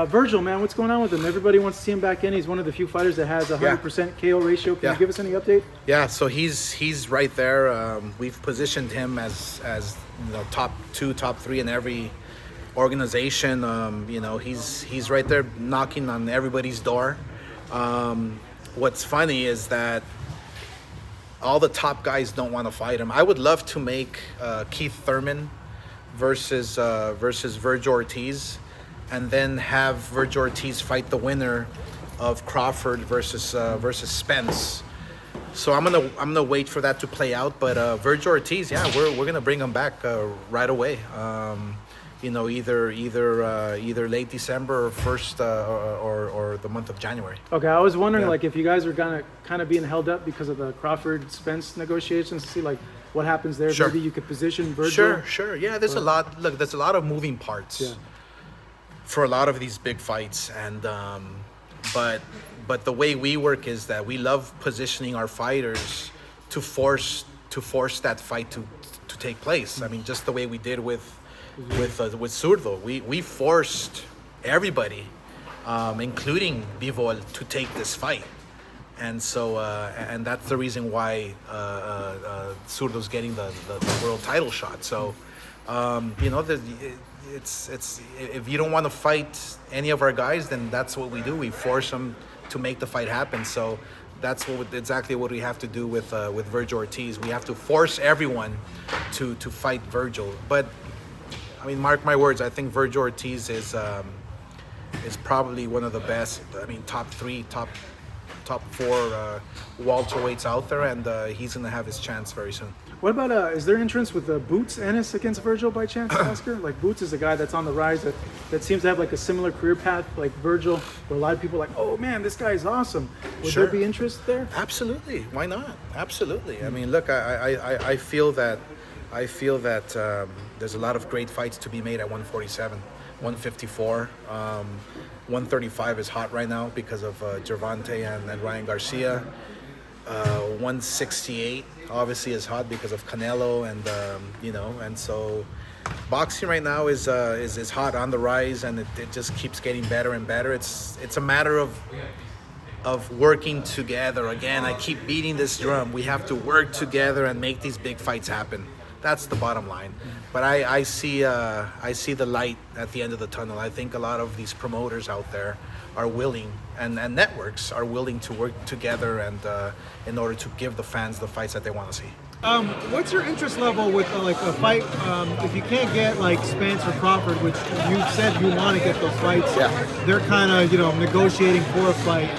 Vergil, man, what's going on with him? Everybody wants to see him back in. He's one of the few fighters that has a 100% KO ratio. Can you give us any update? Yeah, so he's right there. We've positioned him as top 2, top 3 in every organization. He's right there knocking on everybody's door. What's funny is that all the top guys don't want to fight him. I would love to make Keith Thurman versus Vergil Ortiz, and then have Vergil Ortiz fight the winner of Crawford versus Spence. So I'm gonna wait for that to play out. But Vergil Ortiz, yeah, we're gonna bring him back right away. Either late December or first or the month of January. Okay, I was wondering like if you guys are gonna kind of being held up because of the Crawford Spence negotiations to see like what happens there. Sure. Maybe you could position Vergil. Sure. Yeah, there's a lot. Look, there's a lot of moving parts. Yeah. For a lot of these big fights, and but the way we work is that we love positioning our fighters to force that fight to take place. I mean, just the way we did with Zurdo, we forced everybody, including Bivol, to take this fight, and so and that's the reason why Zurdo's getting the world title shot. So it's if you don't want to fight any of our guys, then that's what we do. We force them to make the fight happen. So that's exactly what we have to do with Vergil Ortiz. We have to force everyone to fight Vergil. But I mean, mark my words, I think Vergil Ortiz is probably one of the best. I mean, top 3, top 4 welterweights out there, and he's gonna have his chance very soon. What about is there entrance with Boots Ennis against Vergil by chance, Oscar? Like Boots is a guy that's on the rise that seems to have like a similar career path like Vergil, where a lot of people are like, oh man, this guy is awesome. Would there be interest there? Absolutely. Why not? Absolutely. I mean, look, I feel that there's a lot of great fights to be made at 147, 154. 135 is hot right now because of Gervonta and Ryan Garcia. 168 obviously is hot because of Canelo, and and so boxing right now is hot, on the rise, and it just keeps getting better and better. It's a matter of working together. Again, I keep beating this drum. We have to work together and make these big fights happen. That's the bottom line. But I see the light at the end of the tunnel. I think a lot of these promoters out there are willing, and networks are willing to work together, and in order to give the fans the fights that they want to see. What's your interest level with like a fight? If you can't get like Spence or Crawford, which you said you want to get those fights, they're kind of negotiating for a fight.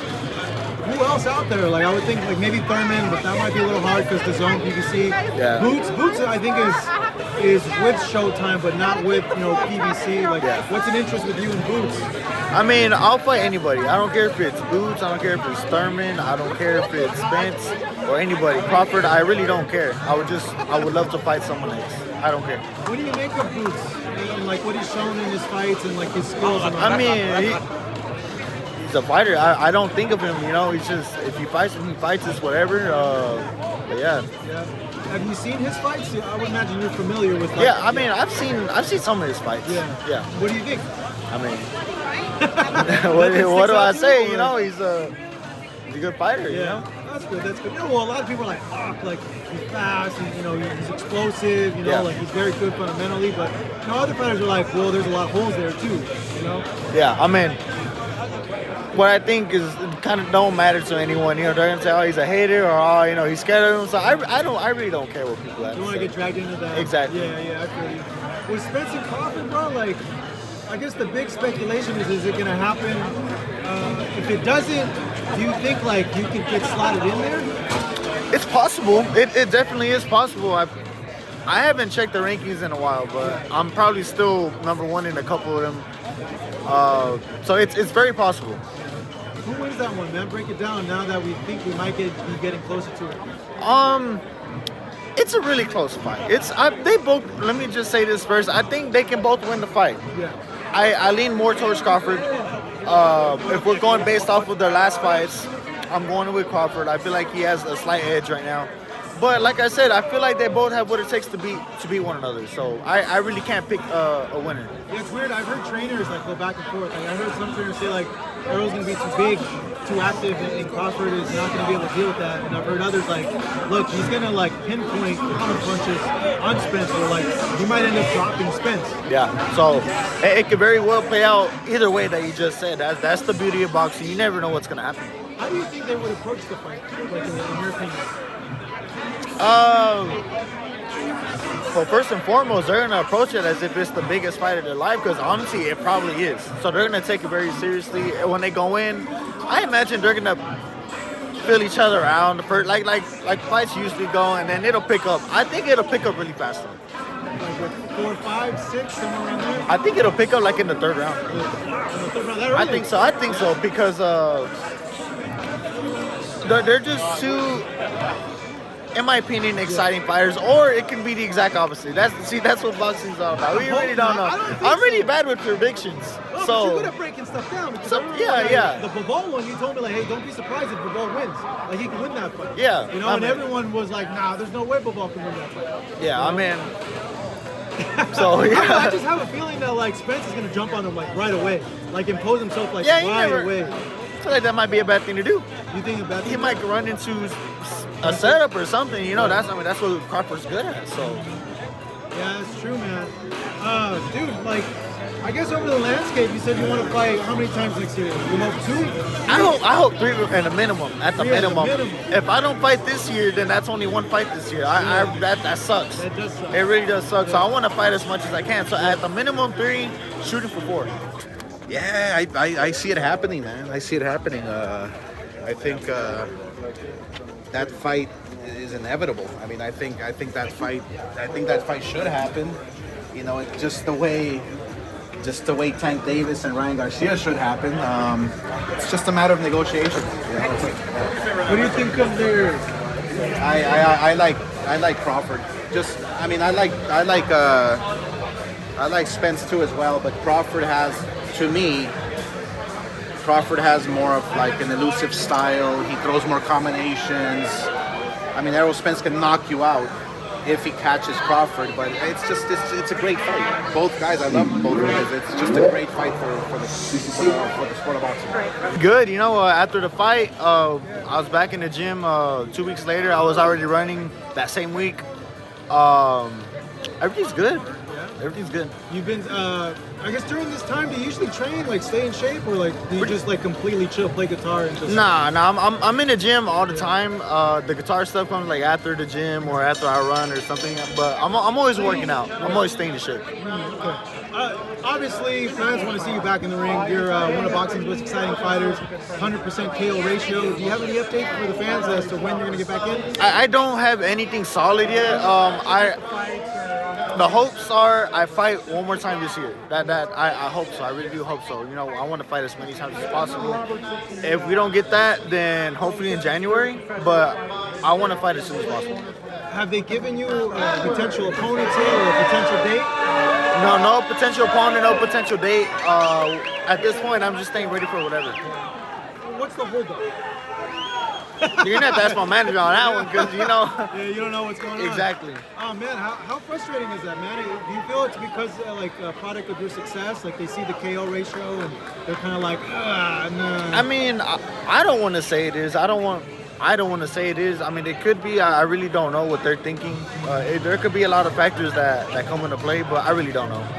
Who else out there? Like I would think like maybe Thurman, but that might be a little hard because the zone PBC. Yeah. Boots I think is with Showtime, but not with PBC. Like what's an interest with you and Boots? I mean, I'll fight anybody. I don't care if it's Boots, I don't care if it's Thurman, I don't care if it's Spence or anybody. Crawford, I really don't care. I would love to fight someone else. I don't care. What do you make of Boots? And like what he's shown in his fights and like his skills? I mean, he's a fighter. I don't think of him, he's just, if he fights him, he fights us, whatever. But yeah. Have you seen his fights? I would imagine you're familiar with them. Yeah, I mean, I've seen some of his fights. Yeah. What do you think? I mean, what do I say? He's a good fighter. That's good. Well, a lot of people are like he's fast and he's explosive. Like he's very good fundamentally. But other fighters are like, well, there's a lot of holes there too. Yeah, I mean, what I think is kind of don't matter to anyone. They're gonna say, oh, he's a hater, or he's scared of him. So I really don't care what people have to say. You don't want to get dragged into that. Exactly. Yeah, I feel you. With Spence and Crawford, bro, like, I guess the big speculation is it gonna happen? If it doesn't, do you think like you could get slotted in there? It's possible. It definitely is possible. I haven't checked the rankings in a while, but I'm probably still number 1 in a couple of them. So it's very possible. Who wins that one, man? Break it down now that we think we might be getting closer to it. It's a really close fight. They both. Let me just say this first. I think they can both win the fight. Yeah. I lean more towards Crawford. If we're going based off of their last fights, I'm going with Crawford. I feel like he has a slight edge right now. But like I said, I feel like they both have what it takes to beat one another. So I really can't pick a winner. Yeah, it's weird. I've heard trainers like go back and forth. Like I heard some trainers say like Errol's gonna be too big, too active, and Crawford is not gonna be able to deal with that. And I've heard others like, look, he's gonna like pinpoint counter punches on Spence, or like he might end up dropping Spence. Yeah. So it could very well play out either way that you just said. That's the beauty of boxing. You never know what's gonna happen. How do you think they would approach the fight, like in your opinion? Well, first and foremost, they're going to approach it as if it's the biggest fight of their life, because honestly, it probably is. So they're going to take it very seriously. And when they go in, I imagine they're going to feel each other out. Like fights usually go, and then it'll pick up. I think it'll pick up really fast. Like what, 4, 5, 6, somewhere around there? I think it'll pick up like in the third round. In the third round, that I early? think so, because they're just too, in my opinion, exciting fighters, or it can be the exact opposite. That's what boxing's all about. We really don't know. I'm really bad with predictions. Oh, So but you're good at breaking stuff down. Because So- I remember yeah. The Bivol one, you told me like, hey, don't be surprised if Bivol wins. Like he can win that fight. Yeah, You know, I and mean- everyone was like, nah, there's no way Bivol can win that fight. yeah, I mean, so I yeah. just have a feeling that like Spence is gonna jump on him like right away, like impose himself like Yeah, you right never- away. I feel like that might be a bad thing to do. You think about He might run into a setup or something. You know, that's what Crawford's good at. So Yeah, that's true, man. Dude, like, I guess over the landscape, you said you want to fight how many times next year? You hope 2? I hope 3 at a minimum. At the 3 at a minimum. minimum. If I don't fight this year, then that's only one fight this year. That sucks. That does suck. It really does suck. So I want to fight as much as I can. So at the minimum 3, shooting for 4. Yeah, I see it happening, man. I see it happening. I think that fight is inevitable. I mean, I think that fight should happen. You know, it's just the way Tank Davis and Ryan Garcia should happen. It's just a matter of negotiation. You know? What do you think of their? I like Crawford. Just, I mean, I like Spence too as well, but Crawford has more of like an elusive style. He throws more combinations. I mean, Errol Spence can knock you out if he catches Crawford, but it's a great fight. Both guys, I love both guys. It's just a great fight for the sport of boxing. Good. You know, after the fight, I was back in the gym. 2 weeks later, I was already running that same week. Everything's good. Everything's good. You've been, I guess during this time, do you usually train, like stay in shape, or like do you just like completely chill, play guitar and just? Nah, I'm in the gym all the time. The guitar stuff comes like after the gym or after I run or something. But I'm always working out. I'm always staying in shape. Okay. Obviously, fans want to see you back in the ring. You're one of boxing's most exciting fighters. 100% KO ratio. Do you have any update for the fans as to when you're gonna get back in? I don't have anything solid yet. The hopes are I fight one more time this year. I hope so. I really do hope so. You know, I want to fight as many times as possible. If we don't get that, then hopefully in January. But I want to fight as soon as possible. Have they given you a potential opponent yet, or a potential date? No potential opponent, no potential date. At this point, I'm just staying ready for whatever. What's the holdup? You're gonna have to ask my manager on that one, because you know. Yeah, you don't know what's going on. Exactly. Oh man, how frustrating is that, man? Do you feel it's because like a product of your success? Like they see the KO ratio and they're kind of like, no. I mean, I don't want to say it is. I don't want to say it is. I mean, it could be. I really don't know what they're thinking. There could be a lot of factors that come into play, but I really don't know.